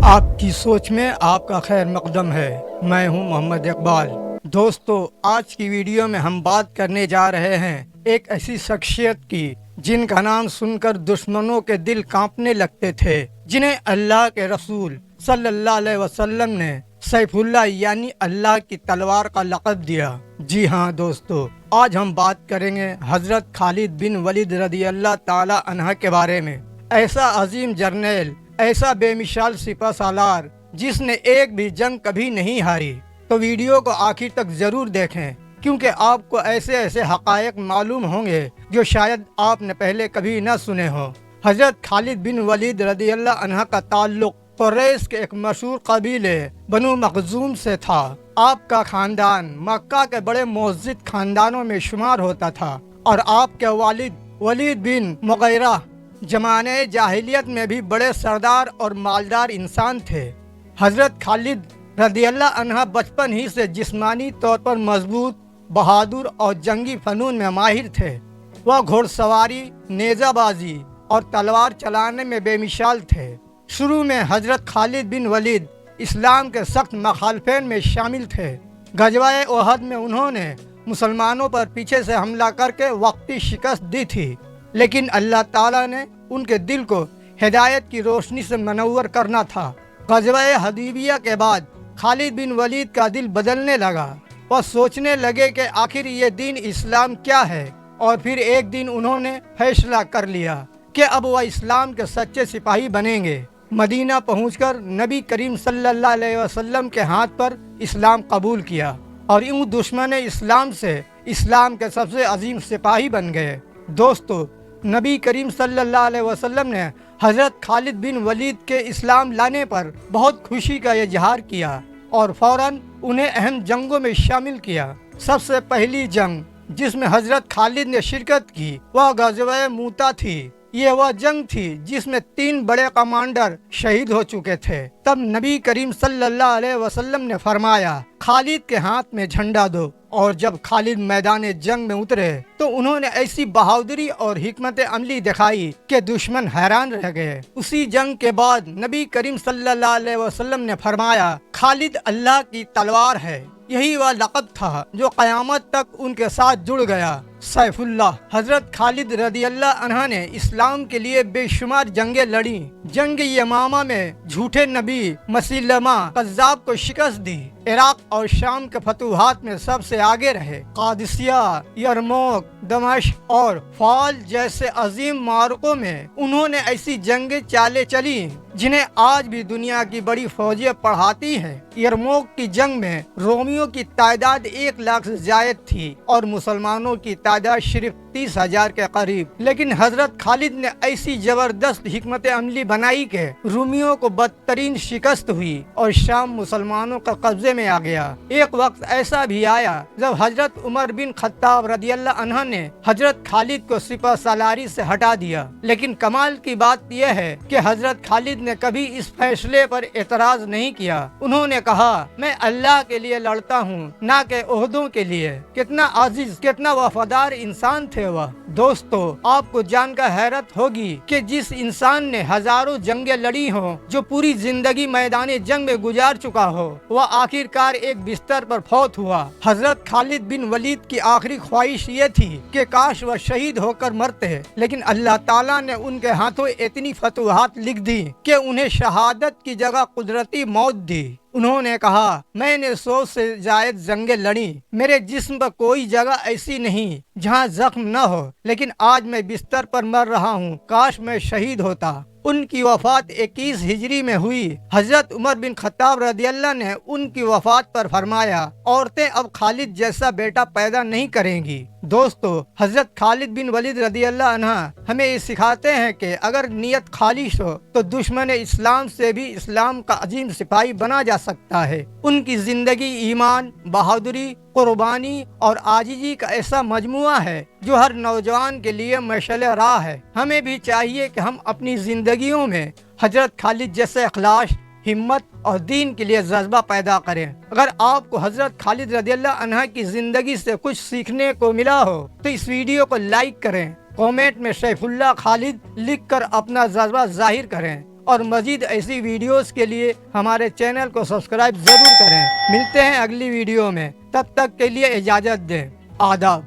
آپ کی سوچ میں آپ کا خیر مقدم ہے۔ میں ہوں محمد اقبال۔ دوستو، آج کی ویڈیو میں ہم بات کرنے جا رہے ہیں ایک ایسی شخصیت کی جن کا نام سن کر دشمنوں کے دل کانپنے لگتے تھے، جنہیں اللہ کے رسول صلی اللہ علیہ وسلم نے سیف اللہ یعنی اللہ کی تلوار کا لقب دیا۔ جی ہاں دوستو، آج ہم بات کریں گے حضرت خالد بن ولید رضی اللہ تعالی عنہ کے بارے میں۔ ایسا عظیم جرنیل، ایسا بے مثال سپہ سالار جس نے ایک بھی جنگ کبھی نہیں ہاری۔ تو ویڈیو کو آخر تک ضرور دیکھیں، کیونکہ آپ کو ایسے حقائق معلوم ہوں گے جو شاید آپ نے پہلے کبھی نہ سنے ہو۔ حضرت خالد بن ولید رضی اللہ عنہ کا تعلق قریش کے ایک مشہور قبیلے بنو مخزوم سے تھا۔ آپ کا خاندان مکہ کے بڑے معزز خاندانوں میں شمار ہوتا تھا، اور آپ کے والد ولید بن مغیرہ زمانے جاہلیت میں بھی بڑے سردار اور مالدار انسان تھے۔ حضرت خالد رضی اللہ عنہ بچپن ہی سے جسمانی طور پر مضبوط، بہادر اور جنگی فنون میں ماہر تھے۔ وہ گھوڑ سواری، نیزہ بازی اور تلوار چلانے میں بے مثال تھے۔ شروع میں حضرت خالد بن ولید اسلام کے سخت مخالفین میں شامل تھے۔ غزوہ احد میں انہوں نے مسلمانوں پر پیچھے سے حملہ کر کے وقتی شکست دی تھی، لیکن اللہ تعالیٰ نے ان کے دل کو ہدایت کی روشنی سے منور کرنا تھا۔ غزوہ حدیبیہ کے بعد خالد بن ولید کا دل بدلنے لگا۔ وہ سوچنے لگے کہ آخر یہ دین اسلام کیا ہے، اور پھر ایک دن انہوں نے فیصلہ کر لیا کہ اب وہ اسلام کے سچے سپاہی بنیں گے۔ مدینہ پہنچ کر نبی کریم صلی اللہ علیہ وسلم کے ہاتھ پر اسلام قبول کیا، اور یوں دشمن اسلام سے اسلام کے سب سے عظیم سپاہی بن گئے۔ دوستو، نبی کریم صلی اللہ علیہ وسلم نے حضرت خالد بن ولید کے اسلام لانے پر بہت خوشی کا اظہار کیا، اور فوراً انہیں اہم جنگوں میں شامل کیا۔ سب سے پہلی جنگ جس میں حضرت خالد نے شرکت کی وہ غزوہ موتا تھی۔ یہ وہ جنگ تھی جس میں 3 بڑے کمانڈر شہید ہو چکے تھے۔ تب نبی کریم صلی اللہ علیہ وسلم نے فرمایا، خالد کے ہاتھ میں جھنڈا دو۔ اور جب خالد میدان جنگ میں اترے تو انہوں نے ایسی بہادری اور حکمت عملی دکھائی کہ دشمن حیران رہ گئے۔ اسی جنگ کے بعد نبی کریم صلی اللہ علیہ وسلم نے فرمایا، خالد اللہ کی تلوار ہے۔ یہی وہ لقب تھا جو قیامت تک ان کے ساتھ جڑ گیا۔ سیف اللہ حضرت خالد رضی اللہ عنہ نے اسلام کے لیے بے شمار جنگیں لڑیں۔ جنگ یمامہ میں جھوٹے نبی مسیلمہ کذاب کو شکست دی۔ عراق اور شام کے فتوحات میں سب سے آگے رہے۔ قادسیہ، یرموک، دمشق اور فال جیسے عظیم معرکوں میں انہوں نے ایسی جنگیں چالیں چلی جنہیں آج بھی دنیا کی بڑی فوجیں پڑھاتی ہیں۔ یرموک کی جنگ میں رومیوں کی تعداد 1 لاکھ سے زائد تھی، اور مسلمانوں کی تعداد صرف 30,000 کے قریب، لیکن حضرت خالد نے ایسی زبردست حکمت عملی بنائی کہ رومیوں کو بدترین شکست ہوئی اور شام مسلمانوں کا قبضے میں آ گیا۔ ایک وقت ایسا بھی آیا جب حضرت عمر بن خطاب رضی اللہ عنہ نے حضرت خالد کو سپہ سالاری سے ہٹا دیا، لیکن کمال کی بات یہ ہے کہ حضرت خالد نے کبھی اس فیصلے پر اعتراض نہیں کیا۔ انہوں نے کہا، میں اللہ کے لیے لڑتا ہوں، نہ کہ عہدوں کے لیے۔ کتنا عزیز، کتنا وفادار انسان تھے وہ۔ دوستو، آپ کو جان کر حیرت ہوگی کہ جس انسان نے ہزاروں جنگیں لڑی ہوں، جو پوری زندگی میدان جنگ میں گزار چکا ہو، وہ آخرکار ایک بستر پر فوت ہوا۔ حضرت خالد بن ولید کی آخری خواہش یہ تھی کہ کاش وہ شہید ہو کر مرتے، لیکن اللہ تعالیٰ نے ان کے ہاتھوں اتنی فتوحات لکھ دی کہ انہیں شہادت کی جگہ قدرتی موت دی۔ انہوں نے کہا، میں نے 100 سے زائد جنگیں لڑیں، میرے جسم پر کوئی جگہ ایسی نہیں جہاں زخم نہ ہو، لیکن آج میں بستر پر مر رہا ہوں، کاش میں شہید ہوتا۔ ان کی وفات 21 ہجری میں ہوئی۔ حضرت عمر بن خطاب رضی اللہ نے ان کی وفات پر فرمایا، عورتیں اب خالد جیسا بیٹا پیدا نہیں کریں گی۔ دوستو، حضرت خالد بن ولید رضی اللہ عنہ ہمیں یہ سکھاتے ہیں کہ اگر نیت خالص ہو تو دشمن اسلام سے بھی اسلام کا عظیم سپاہی بنا جا سکتا ہے۔ ان کی زندگی ایمان، بہادری، قربانی اور عاجزی کا ایسا مجموعہ ہے جو ہر نوجوان کے لیے مشعل راہ ہے۔ ہمیں بھی چاہیے کہ ہم اپنی زندگیوں میں حضرت خالد جیسے اخلاص، ہمت اور دین کے لیے جذبہ پیدا کریں۔ اگر آپ کو حضرت خالد رضی اللہ عنہ کی زندگی سے کچھ سیکھنے کو ملا ہو تو اس ویڈیو کو لائک کریں، کومنٹ میں سیف اللہ خالد لکھ کر اپنا جذبہ ظاہر کریں، اور مزید ایسی ویڈیوز کے لیے ہمارے چینل کو سبسکرائب ضرور کریں۔ ملتے ہیں اگلی ویڈیو میں، تب تک کے لیے اجازت دیں۔ آداب۔